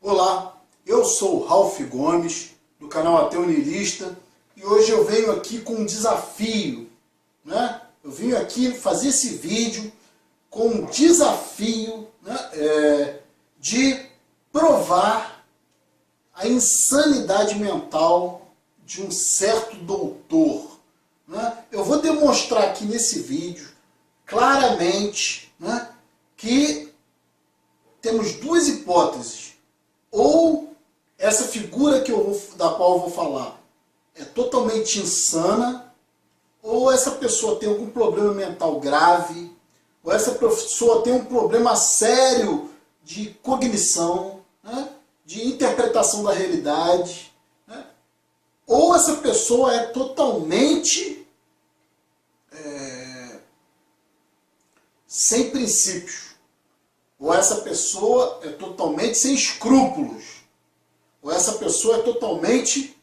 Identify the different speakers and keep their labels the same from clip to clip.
Speaker 1: Olá, eu sou o Ralph Gomes, do canal Ateu Niilista, e hoje eu venho aqui com um desafio, né? Eu vim aqui fazer esse vídeo com um desafio, né, de provar a insanidade mental de um certo doutor. Né? Eu vou demonstrar aqui nesse vídeo, claramente, né, que temos duas hipóteses. Ou essa figura da qual eu vou falar é totalmente insana, ou essa pessoa tem algum problema mental grave, ou essa pessoa tem um problema sério de cognição, né, de interpretação da realidade, né, ou essa pessoa é totalmente sem princípios. Ou essa pessoa é totalmente sem escrúpulos. Ou essa pessoa é totalmente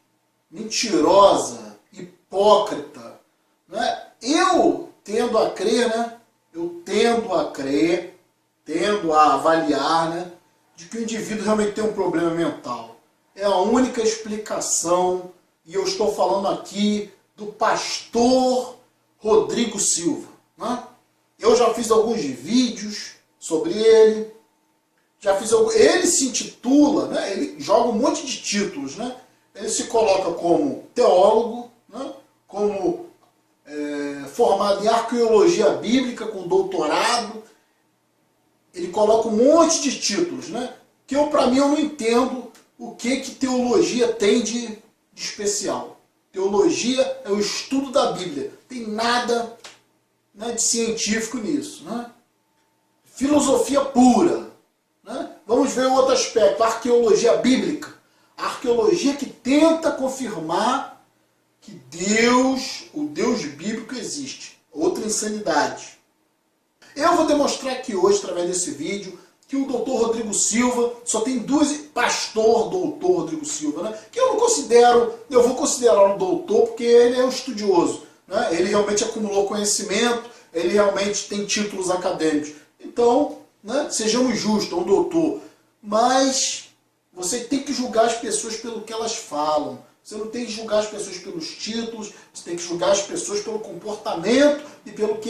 Speaker 1: mentirosa, hipócrita. Né? Eu tendo a crer, né? Tendo a avaliar, né? De que o indivíduo realmente tem um problema mental. É a única explicação, e eu estou falando aqui do pastor Rodrigo Silva. Né? Eu já fiz alguns vídeos sobre ele, ele se intitula, né, ele joga um monte de títulos, né, ele se coloca como teólogo, né, como formado em arqueologia bíblica com doutorado, ele coloca um monte de títulos, né, que para mim eu não entendo o que teologia tem de especial. Teologia é o estudo da Bíblia, tem nada, né, de científico nisso, né? Filosofia pura. Né? Vamos ver outro aspecto, a arqueologia bíblica. A arqueologia que tenta confirmar que Deus, o Deus bíblico existe. Outra insanidade. Eu vou demonstrar aqui hoje, através desse vídeo, que o Dr. Rodrigo Silva só tem duas... Pastor Dr. Rodrigo Silva, né? Que eu não considero... Eu vou considerar um doutor porque ele é um estudioso. Né? Ele realmente acumulou conhecimento, ele realmente tem títulos acadêmicos. Então, né, sejamos justos, é um doutor. Mas você tem que julgar as pessoas pelo que elas falam. Você não tem que julgar as pessoas pelos títulos, você tem que julgar as pessoas pelo comportamento e pelo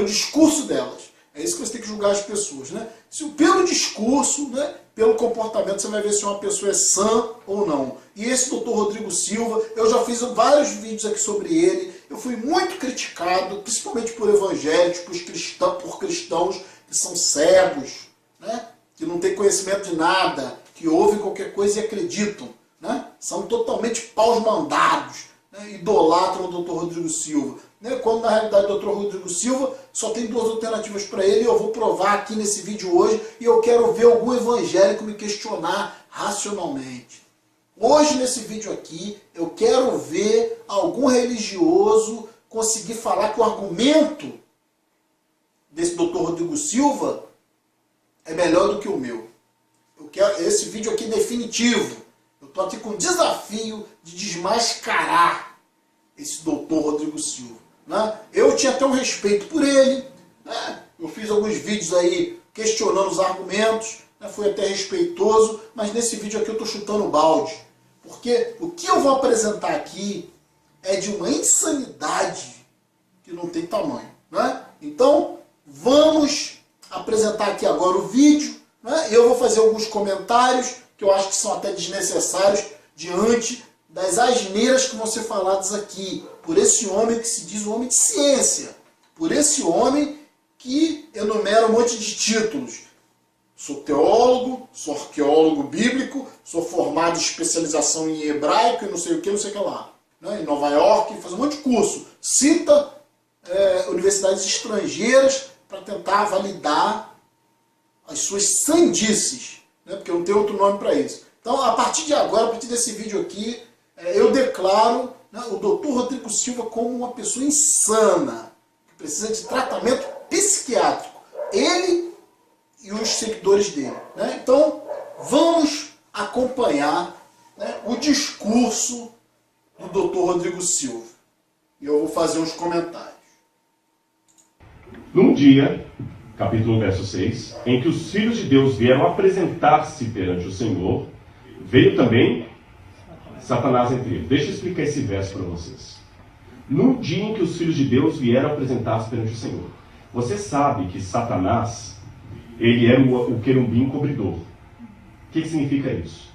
Speaker 1: discurso delas. É isso que você tem que julgar as pessoas. Né? Se pelo discurso, né, pelo comportamento, você vai ver se uma pessoa é sã ou não. E esse doutor Rodrigo Silva, eu já fiz vários vídeos aqui sobre ele. Eu fui muito criticado, principalmente por evangélicos, por cristãos que são cegos, né? Que não têm conhecimento de nada, que ouvem qualquer coisa e acreditam. Né? São totalmente paus mandados, né? Idolatram o doutor Rodrigo Silva. Né? Quando na realidade o doutor Rodrigo Silva só tem duas alternativas para ele, e eu vou provar aqui nesse vídeo hoje, e eu quero ver algum evangélico me questionar racionalmente. Hoje, nesse vídeo aqui, eu quero ver algum religioso conseguir falar que o argumento desse Dr. Rodrigo Silva é melhor do que o meu. Eu quero esse vídeo aqui definitivo. Eu estou aqui com o desafio de desmascarar esse Dr. Rodrigo Silva. Né? Eu tinha até um respeito por ele. Né? Eu fiz alguns vídeos aí questionando os argumentos. Né? Fui até respeitoso, mas nesse vídeo aqui eu estou chutando o balde. Porque o que eu vou apresentar aqui é de uma insanidade que não tem tamanho. Né? Então, vamos apresentar aqui agora o vídeo. Né? E eu vou fazer alguns comentários que eu acho que são até desnecessários diante das asneiras que vão ser faladas aqui. Por esse homem que se diz um homem de ciência. Por esse homem que enumera um monte de títulos. Sou teólogo, sou arqueólogo bíblico, sou formado em especialização em hebraico e não sei o que lá. Né? Em Nova York, faz um monte de curso. Cita universidades estrangeiras para tentar validar as suas sandices. Né? Porque não tem outro nome para isso. Então, a partir de agora, a partir desse vídeo aqui, eu declaro, né, o Dr. Rodrigo Silva como uma pessoa insana, que precisa de tratamento psiquiátrico. Ele e os seguidores dele. Né? Então, vamos acompanhar, né, o discurso do Dr. Rodrigo Silva. E eu vou fazer uns comentários.
Speaker 2: Num dia, capítulo 1, verso 6, em que os filhos de Deus vieram apresentar-se perante o Senhor, veio também Satanás entre eles. Deixa eu explicar esse verso para vocês. No dia em que os filhos de Deus vieram apresentar-se perante o Senhor, você sabe que Satanás, ele era o querubim cobridor. O que significa isso?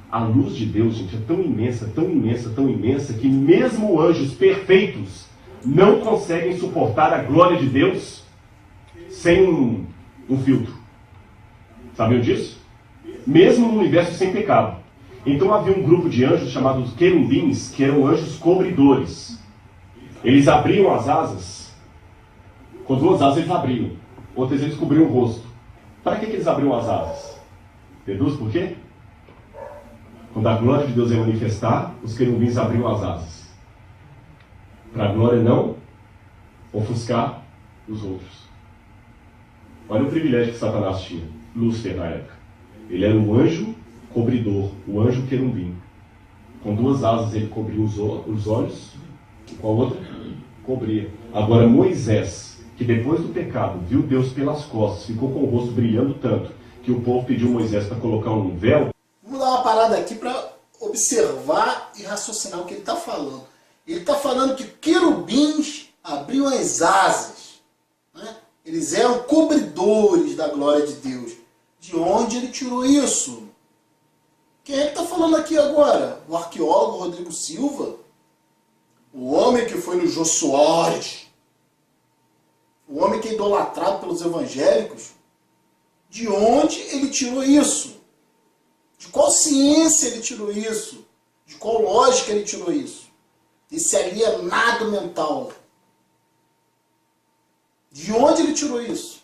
Speaker 2: A luz de Deus, gente, é tão imensa, tão imensa, tão imensa, que mesmo anjos perfeitos não conseguem suportar a glória de Deus sem um filtro. Sabiam disso? Mesmo no universo sem pecado. Então havia um grupo de anjos chamados querubins, que eram anjos cobridores. Eles abriam as asas. Com duas asas eles abriam. Outras eles cobriam o rosto. Para que eles abriam as asas? Deduz por quê? Quando a glória de Deus ia manifestar, os querubins abriam as asas. Para a glória não ofuscar os outros. Olha o privilégio que Satanás tinha. Lúcifer na época. Ele era um anjo cobridor, o anjo querubim. Com duas asas ele cobria os olhos, e com a outra cobria. Agora Moisés, que depois do pecado viu Deus pelas costas, ficou com o rosto brilhando tanto, que o povo pediu Moisés para colocar um véu.
Speaker 1: Vamos dar uma parada aqui para observar e raciocinar o que ele está falando. Ele está falando que querubins abriam as asas, né? Eles eram cobridores da glória de Deus. De onde ele tirou isso? Quem é que está falando aqui agora? O arqueólogo Rodrigo Silva? O homem que foi no Jô Soares? O homem que é idolatrado pelos evangélicos? De onde ele tirou isso? De qual ciência ele tirou isso? De qual lógica ele tirou isso? Esse alienado mental. De onde ele tirou isso?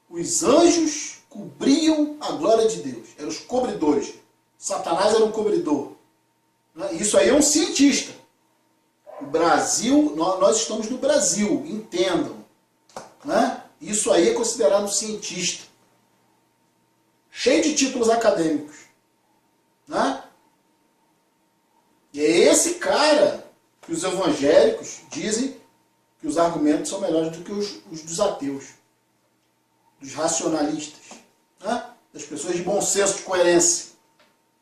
Speaker 1: Os anjos cobriam a glória de Deus. Eram os cobridores. Satanás era um cobridor. Isso aí é um cientista. O Brasil, nós estamos no Brasil, entendam. Né? Isso aí é considerado um cientista. Cheio de títulos acadêmicos. Né? E é esse cara que os evangélicos dizem que os argumentos são melhores do que os dos ateus, dos racionalistas, né? Das pessoas de bom senso, de coerência.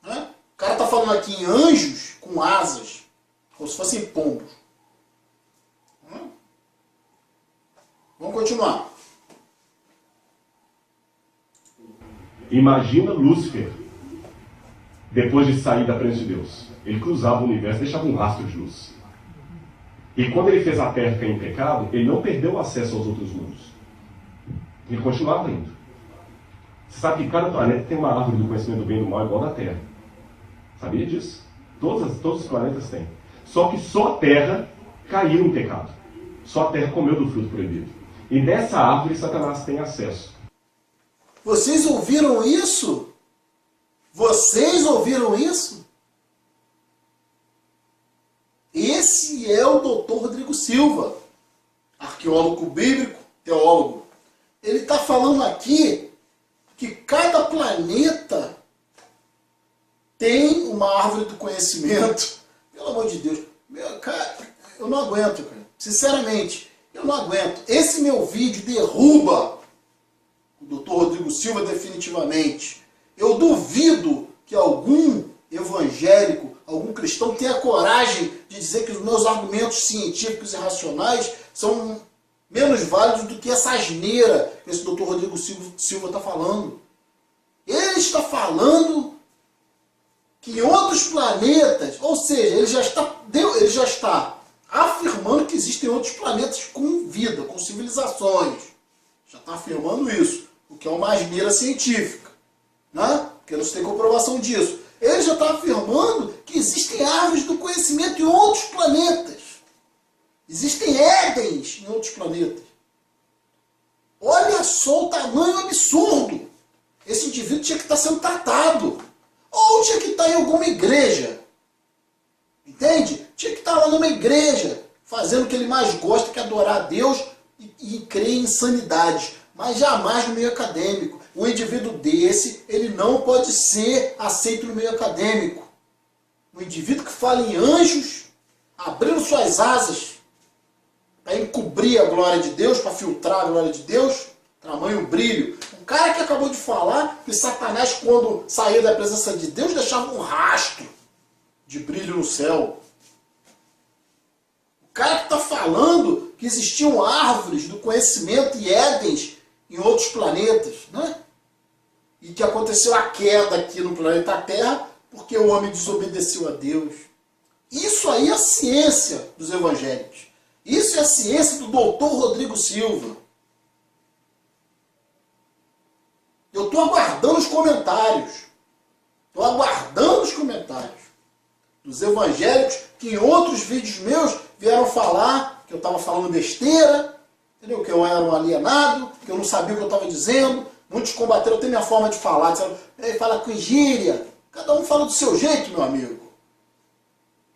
Speaker 1: Né? O cara está falando aqui em anjos com asas, como se fossem pombos. Né? Vamos continuar.
Speaker 2: Imagina Lúcifer, depois de sair da presença de Deus. Ele cruzava o universo, deixava um rastro de luz. E quando ele fez a Terra cair em pecado, ele não perdeu o acesso aos outros mundos. Ele continuava indo. Você sabe que cada planeta tem uma árvore do conhecimento do bem e do mal igual da Terra. Sabia disso? Todos os planetas têm. Só que só a Terra caiu em pecado. Só a Terra comeu do fruto proibido. E nessa árvore Satanás tem acesso.
Speaker 1: Vocês ouviram isso? Vocês ouviram isso? Esse é o Dr. Rodrigo Silva, arqueólogo bíblico, teólogo. Ele está falando aqui que cada planeta tem uma árvore do conhecimento. Pelo amor de Deus. Cara, eu não aguento, cara. Sinceramente, eu não aguento. Esse meu vídeo derruba o Dr. Rodrigo Silva definitivamente. Eu duvido que algum evangélico, algum cristão tenha coragem de dizer que os meus argumentos científicos e racionais são menos válidos do que essa asneira que esse Dr. Rodrigo Silva está falando. Ele está falando que em outros planetas, ou seja, ele já está afirmando que existem outros planetas com vida, com civilizações. Já está afirmando isso, o que é uma asneira científica, né? Porque não se tem comprovação disso. Ele já está afirmando que existem árvores do conhecimento em outros planetas. Existem Édens em outros planetas. Olha só o tamanho absurdo. Esse indivíduo tinha que estar sendo tratado. Ou tinha que estar em alguma igreja. Entende? Tinha que estar lá numa igreja, fazendo o que ele mais gosta, que é adorar a Deus e crer em insanidades. Mas jamais no meio acadêmico. Um indivíduo desse, ele não pode ser aceito no meio acadêmico. Um indivíduo que fala em anjos, abrindo suas asas para encobrir a glória de Deus, para filtrar a glória de Deus, tamanho brilho. Um cara que acabou de falar que Satanás, quando saía da presença de Deus, deixava um rastro de brilho no céu. O cara que está falando que existiam árvores do conhecimento e édens em outros planetas, né? E que aconteceu a queda aqui no planeta Terra porque o homem desobedeceu a Deus. Isso aí é a ciência dos evangélicos. Isso é a ciência do doutor Rodrigo Silva. Eu estou aguardando os comentários. Estou aguardando os comentários dos evangélicos que em outros vídeos meus vieram falar que eu estava falando besteira, entendeu? Que eu era um alienado, que eu não sabia o que eu estava dizendo. Muitos combateram até minha forma de falar. Disseram, fala com gíria. Cada um fala do seu jeito, meu amigo.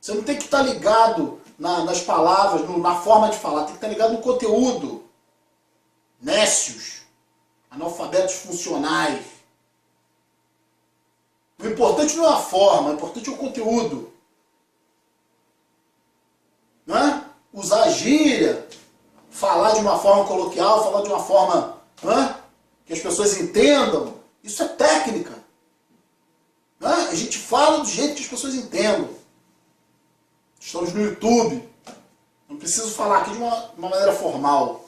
Speaker 1: Você não tem que estar ligado nas palavras, na forma de falar. Tem que estar ligado no conteúdo. Nécios. Analfabetos funcionais. O importante não é a forma, o importante é o conteúdo. Não é? Usar gíria, falar de uma forma coloquial, falar de uma forma, não é? Que as pessoas entendam. Isso é técnica. Não é? A gente fala do jeito que as pessoas entendam. Estamos no YouTube. Não preciso falar aqui de uma maneira formal.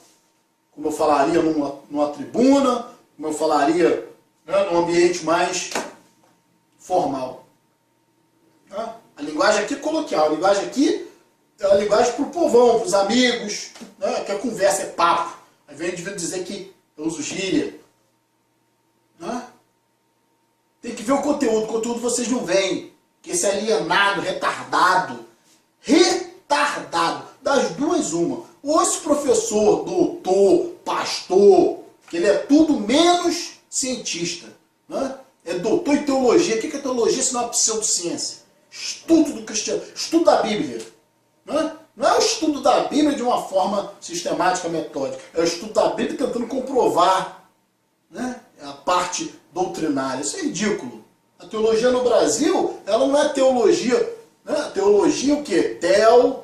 Speaker 1: Como eu falaria numa tribuna, como eu falaria, né, num ambiente mais formal. Né? A linguagem aqui é coloquial. A linguagem aqui é a linguagem para o povão, para os amigos. Né? Que a conversa é papo. Aí vem o indivíduo dizer que eu uso gíria. Né? Tem que ver o conteúdo. O conteúdo vocês não veem. Que esse alienado, retardado. Retardado. Das duas, uma. Ou esse professor, doutor, pastor, que ele é tudo menos cientista. Né? É doutor em teologia. O que é teologia se não é pseudociência? Estudo do cristiano. Estudo da Bíblia. Né? Não é o estudo da Bíblia de uma forma sistemática, metódica. É o estudo da Bíblia tentando comprovar, né, a parte doutrinária. Isso é ridículo. A teologia no Brasil, ela não é teologia. Né? A teologia o quê? Deus,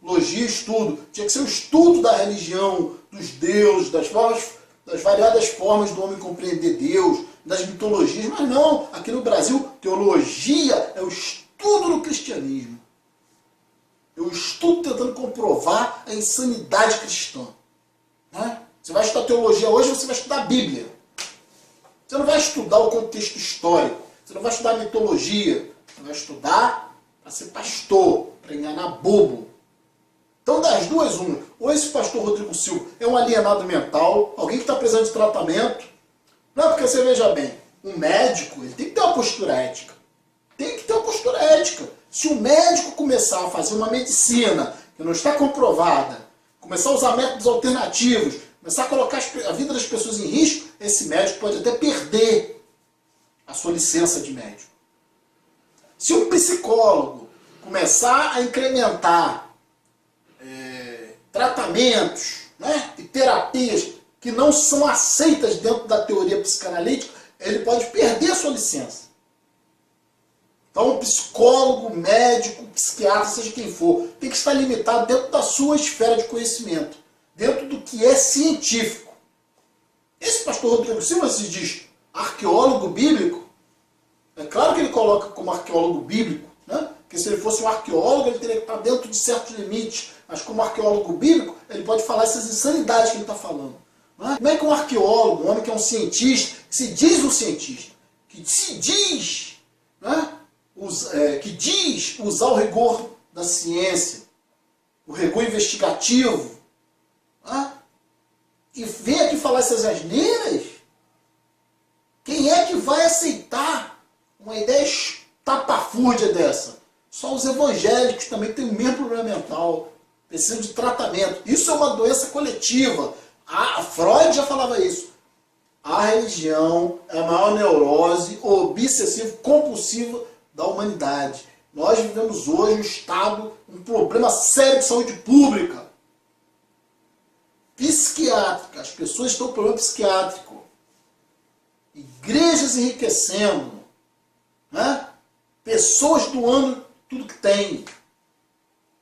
Speaker 1: logia, estudo. Tinha que ser o estudo da religião, dos deuses, das variadas formas do homem compreender Deus, das mitologias. Mas não, aqui no Brasil, teologia é o estudo do cristianismo. Eu estudo tentando comprovar a insanidade cristã. Né? Você vai estudar teologia hoje, você vai estudar a Bíblia. Você não vai estudar o contexto histórico. Você não vai estudar mitologia. Você vai estudar para ser pastor, para enganar bobo. Então, das duas, uma. Ou esse pastor Rodrigo Silva é um alienado mental, alguém que está precisando de tratamento. Não, porque você veja bem, um médico ele tem que ter uma postura ética. Tem que ter uma postura ética. Se o médico começar a fazer uma medicina que não está comprovada, começar a usar métodos alternativos, começar a colocar a vida das pessoas em risco, esse médico pode até perder a sua licença de médico. Se um psicólogo começar a incrementar tratamentos, né, e terapias que não são aceitas dentro da teoria psicanalítica, ele pode perder a sua licença. Então, psicólogo, médico, psiquiatra, seja quem for, tem que estar limitado dentro da sua esfera de conhecimento, dentro do que é científico. Esse pastor Rodrigo Silva se diz arqueólogo bíblico. É claro que ele coloca como arqueólogo bíblico, né? Porque se ele fosse um arqueólogo, ele teria que estar dentro de certos limites. Mas como arqueólogo bíblico, ele pode falar essas insanidades que ele está falando. Né? Como é que um arqueólogo, um homem que é um cientista, que se diz um cientista, que se diz, né, que diz usar o rigor da ciência, o rigor investigativo, né, e vem aqui falar essas asneiras, quem é que vai aceitar uma ideia estapafúrdia dessa? Só os evangélicos também têm o mesmo problema mental, precisam de tratamento. Isso é uma doença coletiva. A Freud já falava isso. A religião é a maior neurose obsessivo-compulsiva da humanidade. Nós vivemos hoje um problema sério de saúde pública. Psiquiátrica. As pessoas estão com problema psiquiátrico. Igrejas enriquecendo. Né? Pessoas doando tudo que tem.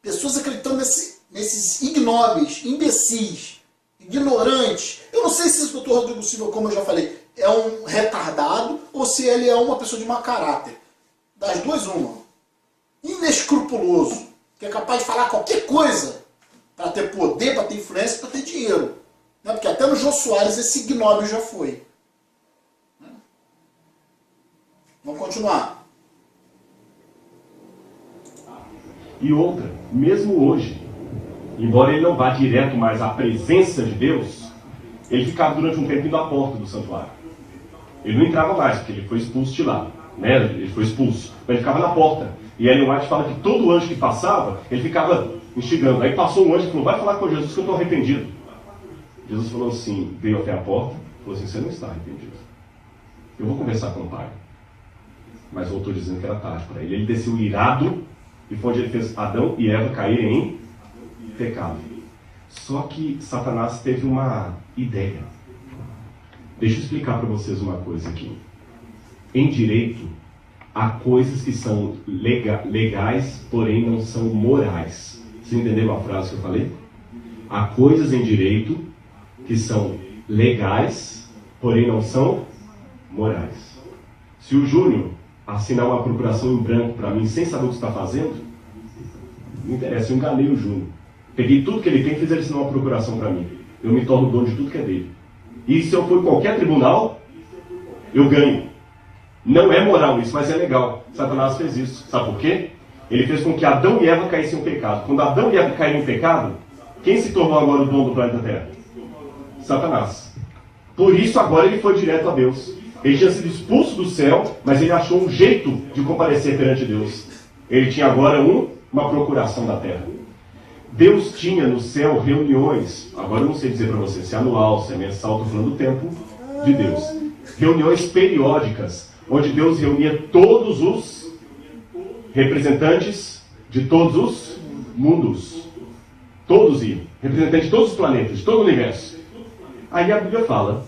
Speaker 1: Pessoas acreditando nesses ignóbeis, imbecis, ignorantes. Eu não sei se esse doutor Rodrigo Silva, como eu já falei, é um retardado ou se ele é uma pessoa de mau caráter. Das duas, uma. Inescrupuloso, que é capaz de falar qualquer coisa para ter poder, para ter influência, para ter dinheiro. Né? Porque até no Jô Soares esse ignóbil já foi. Né? Vamos continuar.
Speaker 2: E outra, mesmo hoje, embora ele não vá direto mais à presença de Deus, ele ficava durante um tempo indo à porta do santuário. Ele não entrava mais, porque ele foi expulso de lá. Né? Ele foi expulso. Mas ele ficava na porta. E Ellen White fala que todo anjo que passava, ele ficava instigando. Aí passou um anjo e falou, vai falar com Jesus que eu estou arrependido. Jesus falou assim, veio até a porta, falou assim, você não está arrependido. Eu vou conversar com o Pai. Mas voltou dizendo que era tarde para ele. Ele desceu irado, e foi onde ele fez Adão e Eva caírem em pecado. Só que Satanás teve uma ideia. Deixa eu explicar para vocês uma coisa aqui. Em direito, há coisas que são legais, porém não são morais. Vocês entenderam a frase que eu falei? Há coisas em direito que são legais, porém não são morais. Se o Júnior assinar uma procuração em branco para mim sem saber o que está fazendo, não interessa, eu enganei o Júnior. Peguei tudo que ele tem e fiz ele assinar uma procuração para mim. Eu me torno dono de tudo que é dele. E se eu for em qualquer tribunal, eu ganho. Não é moral isso, mas é legal. Satanás fez isso. Sabe por quê? Ele fez com que Adão e Eva caíssem em pecado. Quando Adão e Eva caíram em pecado, quem se tornou agora o dono do planeta Terra? Satanás. Por isso agora ele foi direto a Deus. Ele tinha sido expulso do céu, mas ele achou um jeito de comparecer perante Deus. Ele tinha agora uma procuração da terra. Deus tinha no céu reuniões, agora eu não sei dizer para você se é anual, se é mensal, estou falando do tempo de Deus. Reuniões periódicas, onde Deus reunia todos os representantes de todos os mundos. Todos iam, representantes de todos os planetas, de todo o universo. Aí a Bíblia fala,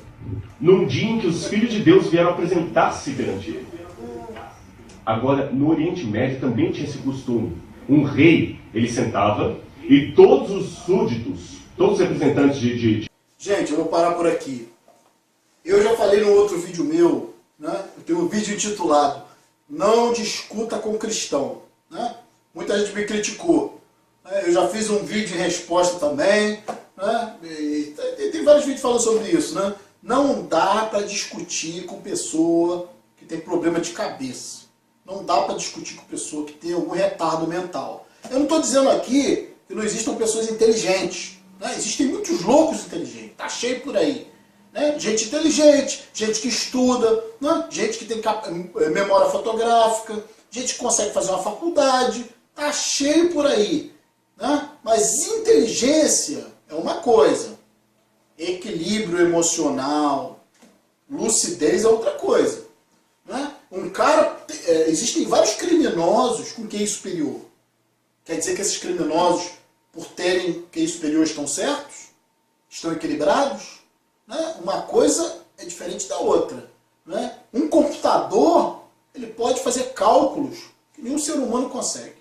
Speaker 2: num dia em que os filhos de Deus vieram apresentar-se perante ele. Agora, no Oriente Médio também tinha esse costume. Um rei, ele sentava e todos os súditos, todos os representantes
Speaker 1: Gente, eu vou parar por aqui. Eu já falei no outro vídeo meu, né? Eu tenho um vídeo intitulado Não Discuta com Cristão. Né? Muita gente me criticou. Né? Eu já fiz um vídeo em resposta também. Né? E tem vários vídeos falando sobre isso. Né? Não dá para discutir com pessoa que tem problema de cabeça. Não dá para discutir com pessoa que tem algum retardo mental. Eu não estou dizendo aqui que não existam pessoas inteligentes. Né? Existem muitos loucos inteligentes. Está cheio por aí. Né? Gente inteligente, gente que estuda, né? Gente que tem memória fotográfica, gente que consegue fazer uma faculdade. Está cheio por aí. Né? Mas inteligência é uma coisa. Equilíbrio emocional, lucidez é outra coisa. Né? Existem vários criminosos com QI superior. Quer dizer que esses criminosos, por terem QI superior, estão certos? Estão equilibrados? Né? Uma coisa é diferente da outra. Né? Um computador, ele pode fazer cálculos que nenhum ser humano consegue.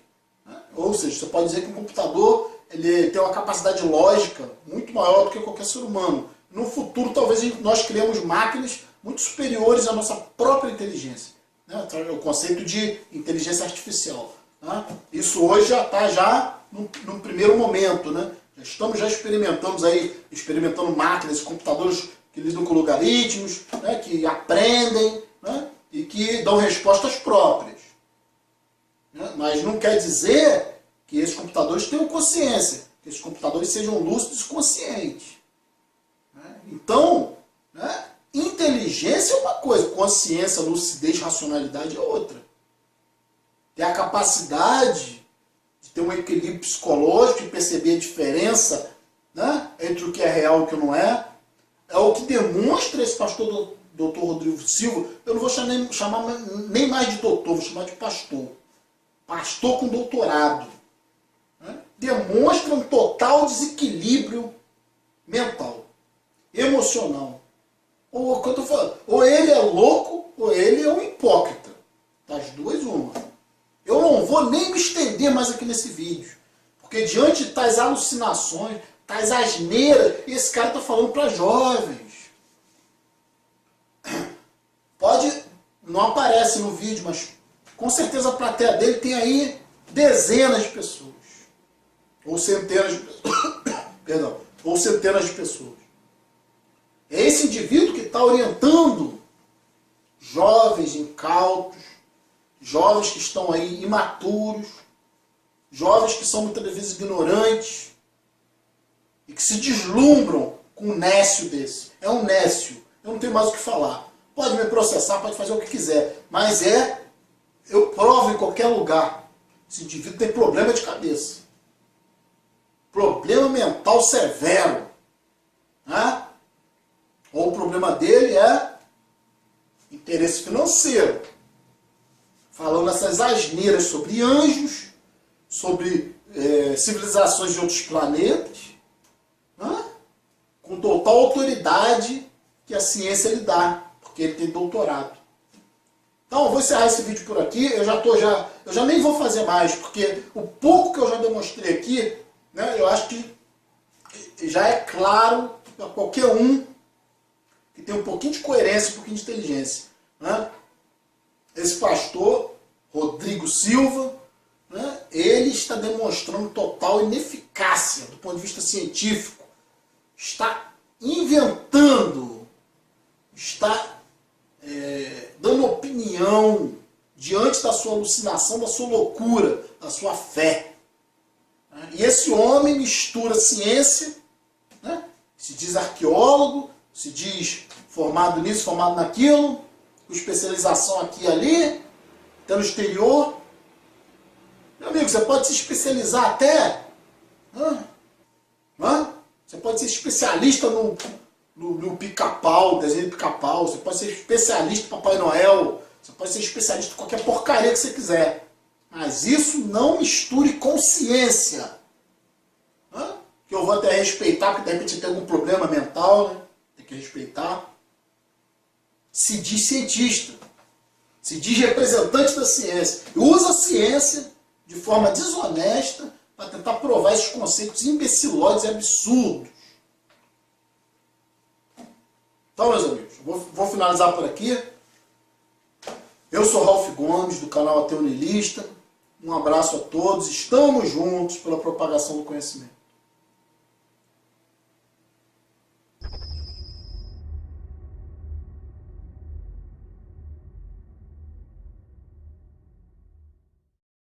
Speaker 1: Né? Ou seja, você pode dizer que um computador ele tem uma capacidade lógica muito maior do que qualquer ser humano. No futuro, talvez nós criemos máquinas muito superiores à nossa própria inteligência. Né? O conceito de inteligência artificial. Né? Isso hoje já está num primeiro momento. Né? Experimentando máquinas, computadores que lidam com logaritmos, né? Que aprendem, né? E que dão respostas próprias. Né? Mas não quer dizer que esses computadores tenham consciência, que esses computadores sejam lúcidos e conscientes. Né? Então, né? Inteligência é uma coisa, consciência, lucidez, racionalidade é outra. Ter a capacidade de ter um equilíbrio psicológico e perceber a diferença, né, entre o que é real e o que não é o que demonstra esse pastor Dr. Rodrigo Silva. Eu não vou chamar nem mais de doutor, vou chamar de pastor. Pastor com doutorado. Né? Demonstra um total desequilíbrio mental, emocional. Ou o que eu estou falando, ou ele é louco, ou ele é um hipócrita. Das duas, uma. Eu não vou nem me estender mais aqui nesse vídeo. Porque diante de tais alucinações, tais asneiras, e esse cara está falando para jovens. Pode, não aparece no vídeo, mas com certeza a plateia dele tem aí dezenas de pessoas. Ou centenas de pessoas. Perdão. Ou centenas de pessoas. É esse indivíduo que está orientando jovens incautos, jovens que estão aí imaturos, jovens que são muitas vezes ignorantes e que se deslumbram com um nécio desse. É um nécio. Eu não tenho mais o que falar. Pode me processar, pode fazer o que quiser, mas eu provo em qualquer lugar. Esse indivíduo tem problema de cabeça. Problema mental severo. Né? Ou o problema dele é interesse financeiro. Falando essas asneiras sobre anjos, sobre civilizações de outros planetas, né? Com total autoridade que a ciência lhe dá, porque ele tem doutorado. Então, eu vou encerrar esse vídeo por aqui. Eu já nem vou fazer mais, porque o pouco que eu já demonstrei aqui, né, eu acho que já é claro para qualquer um que tem um pouquinho de coerência, um pouquinho de inteligência. Né? Esse pastor, Rodrigo Silva, né, ele está demonstrando total ineficácia do ponto de vista científico. Está inventando, está dando opinião diante da sua alucinação, da sua loucura, da sua fé. E esse homem mistura ciência, né, se diz arqueólogo, se diz formado nisso, formado naquilo, com especialização aqui e ali, até no exterior. Meu amigo, você pode se especializar até... Você pode ser especialista no pica-pau, desenho de pica-pau, você pode ser especialista em Papai Noel, você pode ser especialista em qualquer porcaria que você quiser. Mas isso não misture com ciência. Que eu vou até respeitar, porque de repente tem algum problema mental, né? Tem que respeitar. Se diz cientista, se diz representante da ciência, e usa a ciência de forma desonesta para tentar provar esses conceitos imbecilóides e absurdos. Então, meus amigos, vou finalizar por aqui. Eu sou Ralph Gomes, do canal Ateu Niilista. Um abraço a todos. Estamos juntos pela propagação do conhecimento.